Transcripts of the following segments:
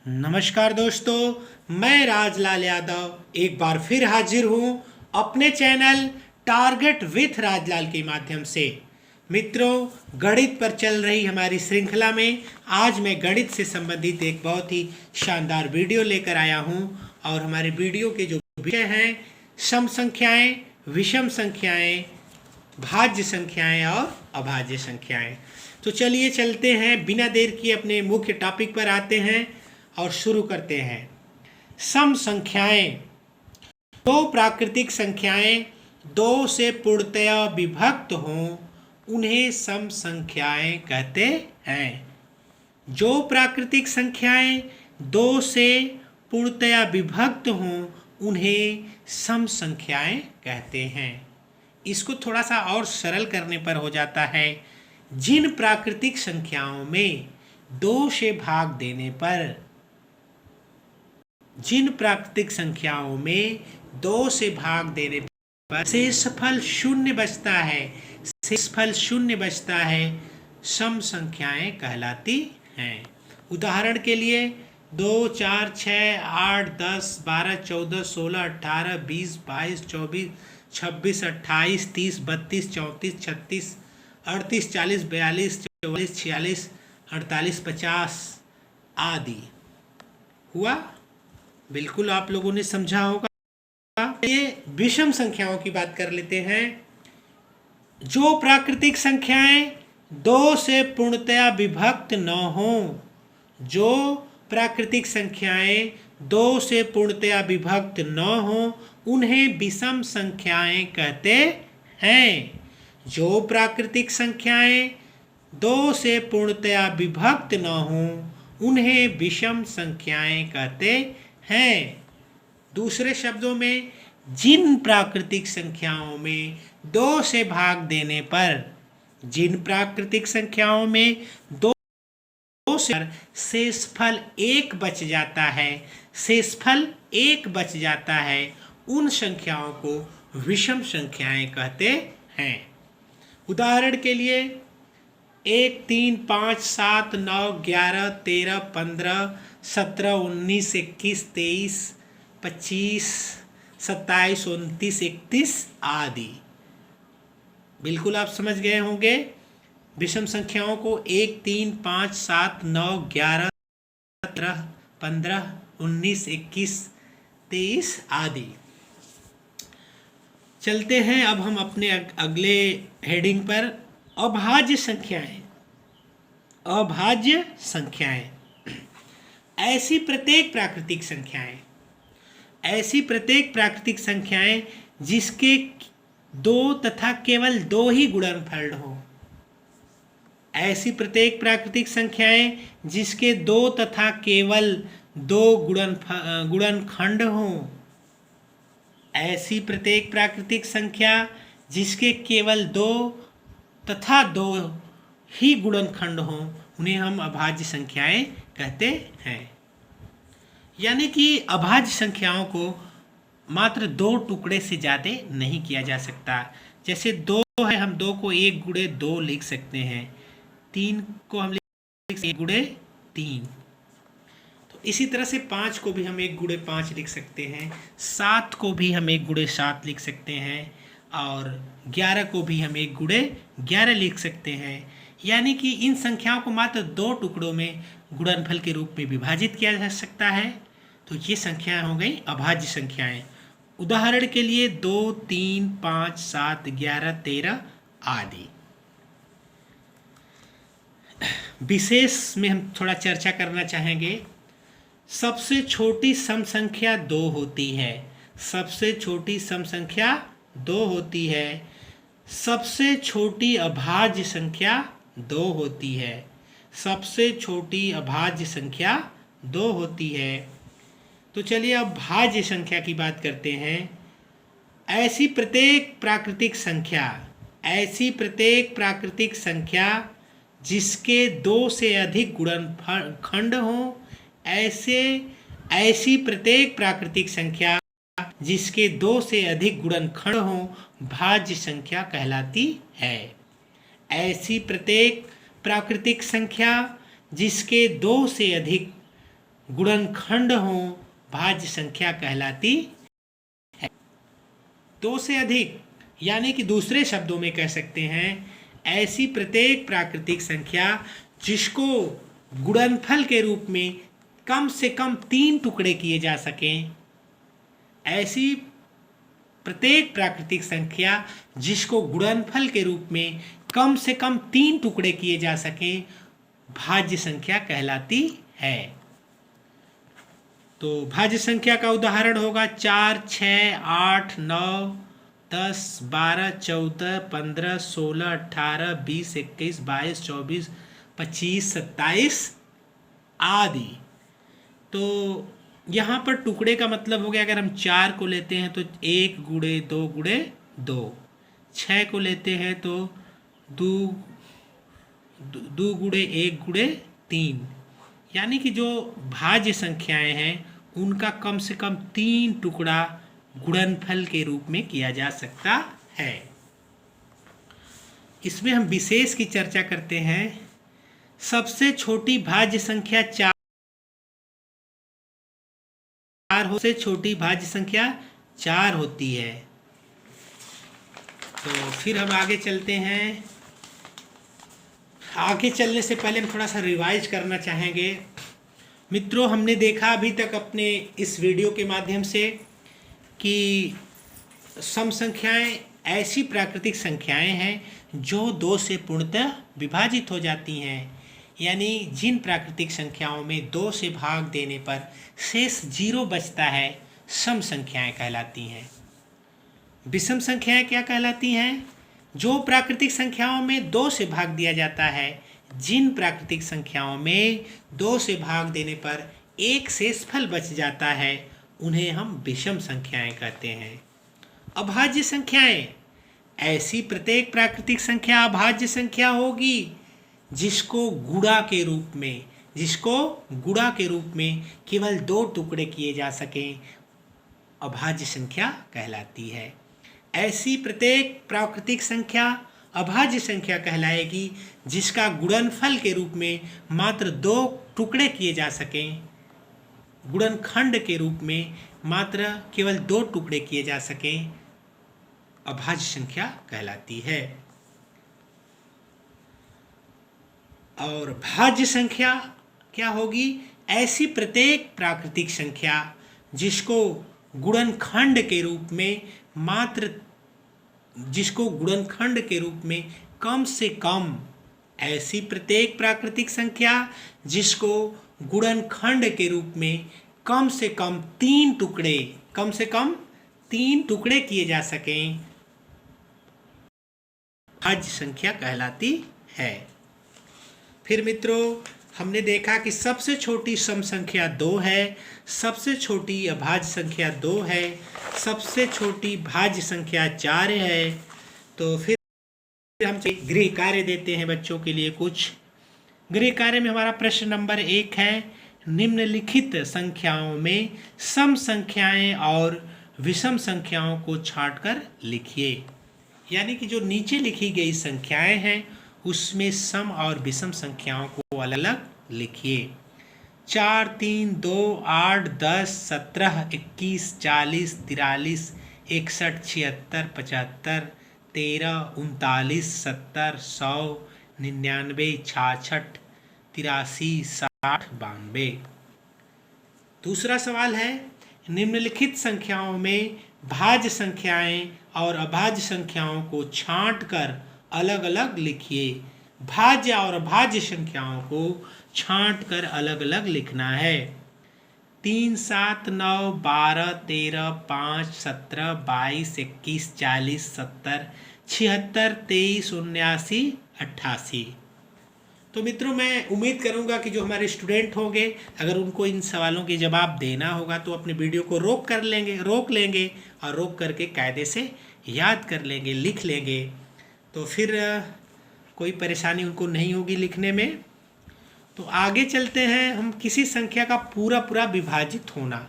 नमस्कार दोस्तों, मैं राजलाल यादव एक बार फिर हाजिर हूँ अपने चैनल टारगेट विथ राजलाल के माध्यम से। मित्रों, गणित पर चल रही हमारी श्रृंखला में आज मैं गणित से संबंधित एक बहुत ही शानदार वीडियो लेकर आया हूँ। और हमारे वीडियो के जो विषय हैं सम संख्याएँ, विषम संख्याएँ, भाज्य संख्याएँ और अभाज्य संख्याएँ। तो चलिए चलते हैं, बिना देर किए अपने मुख्य टॉपिक पर आते हैं और शुरू करते हैं। सम संख्याएं, दो प्राकृतिक संख्याएं दो से पूर्णतया विभक्त हों उन्हें सम संख्याएं कहते हैं। जो प्राकृतिक संख्याएं दो से पूर्णतया विभक्त हों उन्हें सम संख्याएं कहते हैं। इसको थोड़ा सा और सरल करने पर हो जाता है, जिन प्राकृतिक संख्याओं में दो से भाग देने पर शेषफल शून्य बचता है, सम संख्याएं कहलाती हैं। उदाहरण के लिए 2, 4, 6, 8, 10, 12, 14, 16, 18, 20, 22, 24, 26, 28, 30, 32, 34, 36, 38, 40, 42, 44, 46, 48, 50 आदि हुआ। बिल्कुल आप लोगों ने समझा होगा। ये विषम संख्याओं की बात कर लेते हैं। जो प्राकृतिक संख्याएं दो से पूर्णतया विभक्त न हों, जो प्राकृतिक संख्याएं दो से पूर्णतया विभक्त न हों उन्हें विषम संख्याएं कहते हैं। जो प्राकृतिक संख्याएं दो से पूर्णतया विभक्त न हों उन्हें विषम संख्याएं कहते हैं। दूसरे शब्दों में, जिन प्राकृतिक संख्याओं में दो से भाग देने पर शेषफल एक बच जाता है, उन संख्याओं को विषम संख्याएं कहते हैं। उदाहरण के लिए 1, 3, 5, 7, 9, 11, 13, 15, 17, 19, 21, 23, 25, 27, 29, 31 आदि। बिल्कुल आप समझ गए होंगे विषम संख्याओं को। 1, 3, 5, 7, 9, 11, 17, 15, 19, 21, 23 आदि। चलते हैं अब हम अपने अगले हेडिंग पर, अभाज्य संख्याएं। ऐसी प्रत्येक प्राकृतिक संख्याएं जिसके दो तथा केवल दो ही गुणनफल हो। ऐसी प्रत्येक प्राकृतिक संख्याएं जिसके दो तथा केवल दो गुणनखंड हों। ऐसी प्रत्येक प्राकृतिक संख्या जिसके केवल दो तथा दो ही गुणनखंड हों उन्हें हम अभाज्य संख्याएं कहते हैं। यानी कि अभाज्य संख्याओं को मात्र दो टुकड़े से ज़्यादा नहीं किया जा सकता। जैसे 2 है, हम 2 को 1 गुणे 2 लिख सकते हैं। 3 को हम लिख सकते हैं 1 गुणे 3। तो इसी तरह से 5 को भी हम 1 गुणे 5 लिख सकते हैं। 7 को भी हम 1 गुणे 7 लिख सकते हैं। और 11 को भी हम 1 गुणे 11 लिख सकते हैं। यानी कि इन संख्याओं को मात्र दो टुकड़ों में गुणनफल के रूप में विभाजित किया जा सकता है। तो ये संख्याएं हो गई अभाज्य संख्याएं। उदाहरण के लिए 2, 3, 5, 7, 11, 13 आदि। विशेष में हम थोड़ा चर्चा करना चाहेंगे। सबसे छोटी सम संख्या 2 होती है। सबसे छोटी अभाज्य संख्या 2 होती है। तो चलिए अब भाज्य संख्या की बात करते हैं। ऐसी प्रत्येक प्राकृतिक संख्या जिसके दो से अधिक गुणनखंड हों। ऐसी प्रत्येक प्राकृतिक संख्या जिसके दो से अधिक गुणनखंड हों भाज्य संख्या कहलाती है। ऐसी प्रत्येक प्राकृतिक संख्या जिसके दो से अधिक गुणनखंड हो भाज्य संख्या कहलाती है। 2 से अधिक, यानी कि दूसरे शब्दों में कह सकते हैं ऐसी प्रत्येक प्राकृतिक संख्या जिसको गुणनफल के रूप में कम से कम 3 टुकड़े किए जा सकें, ऐसी प्रत्येक प्राकृतिक संख्या जिसको गुणनफल के रूप में कम से कम 3 टुकड़े किए जा सकें भाज्य संख्या कहलाती है। तो भाज्य संख्या का उदाहरण होगा 4, 6, 8, 9, 10, 12, 14, 15, 16, 18, 20, 21, 22, 24, 25, 27 आदि। तो यहाँ पर टुकड़े का मतलब हो गया, अगर हम 4 को लेते हैं तो 1 गुणे 2 गुणे 2, 6 को लेते हैं तो 2 गुणे 1 गुणे 3, यानी कि जो भाज्य संख्याएं हैं उनका कम से कम 3 टुकड़ा गुणनफल के रूप में किया जा सकता है। इसमें हम विशेष की चर्चा करते हैं। सबसे छोटी भाज्य संख्या 4 से छोटी भाज्य संख्या 4 होती है। तो फिर हम आगे चलते हैं। आगे चलने से पहले हम थोड़ा सा रिवाइज करना चाहेंगे। मित्रों, हमने देखा अभी तक अपने इस वीडियो के माध्यम से कि सम संख्याएं ऐसी प्राकृतिक संख्याएं हैं जो 2 से पूर्णतः विभाजित हो जाती हैं, यानी जिन प्राकृतिक संख्याओं में 2 से भाग देने पर शेष 0 बचता है सम संख्याएं कहलाती हैं। विषम संख्याएं क्या कहलाती हैं? जो प्राकृतिक संख्याओं में 2 से भाग दिया जाता है, जिन प्राकृतिक संख्याओं में 2 से भाग देने पर एक शेषफल बच जाता है उन्हें हम विषम संख्याएं कहते हैं। अभाज्य संख्याएं, ऐसी प्रत्येक प्राकृतिक संख्या अभाज्य संख्या होगी जिसको गुणा के रूप में केवल 2 टुकड़े किए जा सकें, अभाज्य संख्या कहलाती है। ऐसी प्रत्येक प्राकृतिक संख्या अभाज्य संख्या कहलाएगी जिसका गुणनफल के रूप में मात्र 2 टुकड़े किए जा सकें, गुणनखंड के रूप में मात्र केवल 2 टुकड़े किए जा सकें, अभाज्य संख्या कहलाती है। और भाज्य संख्या क्या होगी? ऐसी प्रत्येक प्राकृतिक संख्या जिसको गुणनखंड के रूप में कम से कम, ऐसी प्रत्येक प्राकृतिक संख्या जिसको गुणनखंड के रूप में कम से कम 3 टुकड़े किए जा सकें, भाज्य संख्या कहलाती है। फिर मित्रों, हमने देखा कि सबसे छोटी सम संख्या 2 है, सबसे छोटी अभाज्य संख्या 2 है, सबसे छोटी भाज्य संख्या 4 है। तो फिर हम गृह कार्य देते हैं बच्चों के लिए कुछ। गृह कार्य में हमारा प्रश्न नंबर 1 है, निम्नलिखित संख्याओं में सम संख्याएं और विषम संख्याओं को छांटकर लिखिए। यानी कि जो नीचे लिखी गई संख्याएं हैं उसमें सम और विषम संख्याओं को अलग अलग लिखिए। 4, 3, 2, 8, 10, 17, 21, 40, 43, 61, 76, 75, 13, 39, 70, 100, 99, 66, 83, 60, 92। दूसरा सवाल है, निम्नलिखित संख्याओं में भाज्य संख्याएं और अभाज्य संख्याओं को छांटकर अलग अलग लिखिए। भाज्य और अभाज्य संख्याओं को छांटकर अलग अलग लिखना है। 3, 7, 9, 12, 13, 5, 17, 22, 21, 40, 70, 76, 23, 79, 88। तो मित्रों, मैं उम्मीद करूंगा कि जो हमारे स्टूडेंट होंगे, अगर उनको इन सवालों के जवाब देना होगा तो अपने वीडियो को रोक लेंगे और रोक करके कायदे से याद कर लेंगे, लिख लेंगे। तो फिर कोई परेशानी उनको नहीं होगी लिखने में। तो आगे चलते हैं। हम किसी संख्या का पूरा विभाजित होना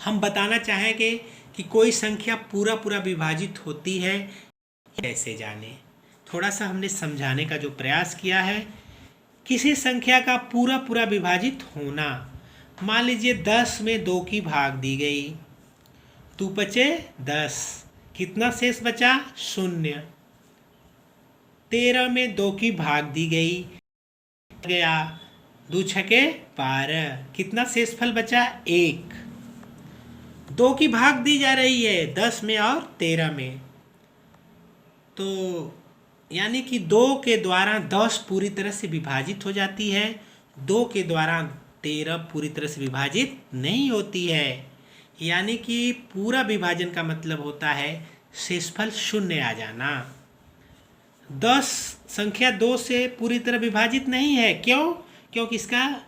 हम बताना चाहेंगे कि कोई संख्या पूरा विभाजित होती है कैसे जाने। थोड़ा सा हमने समझाने का जो प्रयास किया है किसी संख्या का पूरा पूरा विभाजित होना। मान लीजिए 10 में 2 की भाग दी गई, 2 बचे 10, कितना शेष बचा? 0। 13 में 2 की भाग दी गई, गया 2 छके 12, कितना शेषफल बचा? 1। 2 की भाग दी जा रही है 10 में और 13 में, तो यानी कि 2 के द्वारा 10 पूरी तरह से विभाजित हो जाती है, 2 के द्वारा 13 पूरी तरह से विभाजित नहीं होती है। यानी कि पूरा विभाजन का मतलब होता है शेषफल 0 आ जाना। 10 संख्या 2 से पूरी तरह विभाजित नहीं है। क्यों? क्योंकि इसका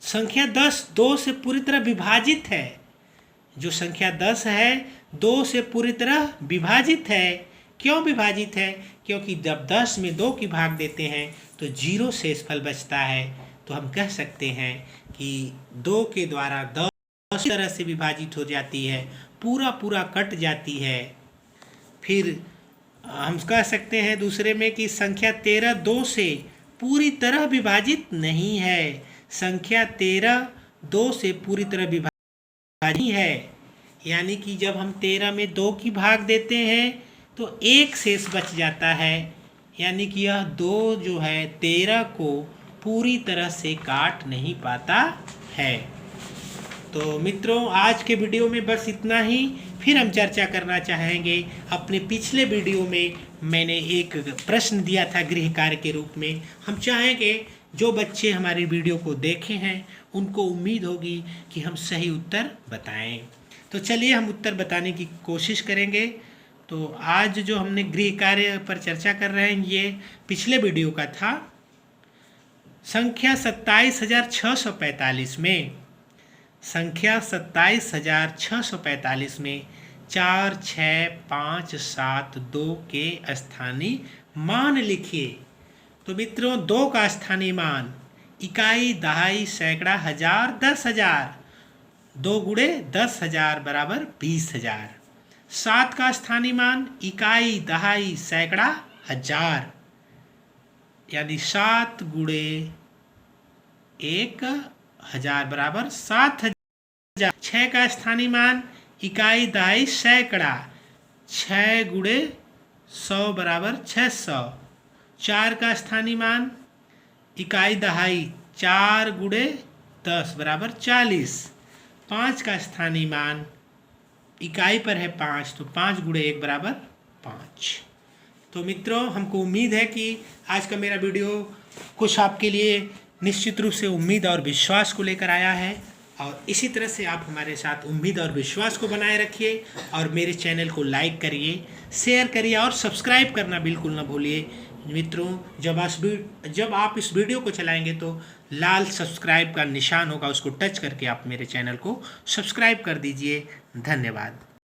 संख्या 10 2 से पूरी तरह विभाजित है। जो संख्या 10 है 2 से पूरी तरह विभाजित है। क्यों विभाजित है? क्योंकि जब 10 में 2 की भाग देते हैं तो 0 शेषफल बचता है। तो हम कह सकते हैं कि 2 के द्वारा 10 तरह से विभाजित हो जाती है, पूरा पूरा कट जाती है। फिर हम कह सकते हैं दूसरे में कि संख्या 13 2 से पूरी तरह विभाजित नहीं है। संख्या 13 2 से पूरी तरह विभाजित नहीं है। यानी कि जब हम 13 में 2 की भाग देते हैं तो 1 शेष बच जाता है। यानी कि यह 2 जो है 13 को पूरी तरह से काट नहीं पाता है। तो मित्रों, आज के वीडियो में बस इतना ही। फिर हम चर्चा करना चाहेंगे। अपने पिछले वीडियो में मैंने एक प्रश्न दिया था गृह कार्य के रूप में। हम चाहेंगे जो बच्चे हमारे वीडियो को देखे हैं उनको उम्मीद होगी कि हम सही उत्तर बताएं। तो चलिए हम उत्तर बताने की कोशिश करेंगे। तो आज जो हमने गृह कार्य पर चर्चा कर रहे हैं ये पिछले वीडियो का था। संख्या 27,645 में, संख्या 27,645 में 4, 6, 5, 7, 2 के स्थानीय मान लिखिए। तो मित्रों 2 का स्थानीय मान इकाई, दहाई, सैकड़ा, हजार, 10,000। 2 गुणे 10,000 बराबर 20,000। 7 का स्थानीय मान इकाई, दहाई, सैकड़ा, हजार, यानी 7 गुणे 1,000 बराबर 7,000। 6 का स्थानीय मान इकाई, दहाई, सैकड़ा, 6 गुणे 100 बराबर 600। 4 का स्थानीय मान इकाई, दहाई, 4 गुणे 10 बराबर 40। 5 का स्थानीय मान इकाई पर है 5, तो 5 गुणे 1 बराबर 5। तो मित्रों, हमको उम्मीद है कि आज का मेरा वीडियो कुछ आपके लिए निश्चित रूप से उम्मीद और विश्वास को लेकर आया है। और इसी तरह से आप हमारे साथ उम्मीद और विश्वास को बनाए रखिए और मेरे चैनल को लाइक करिए, शेयर करिए और सब्सक्राइब करना बिल्कुल ना भूलिए। मित्रों, जब आप इस वीडियो को चलाएंगे तो लाल सब्सक्राइब का निशान होगा, उसको टच करके आप मेरे चैनल को सब्सक्राइब कर दीजिए। धन्यवाद।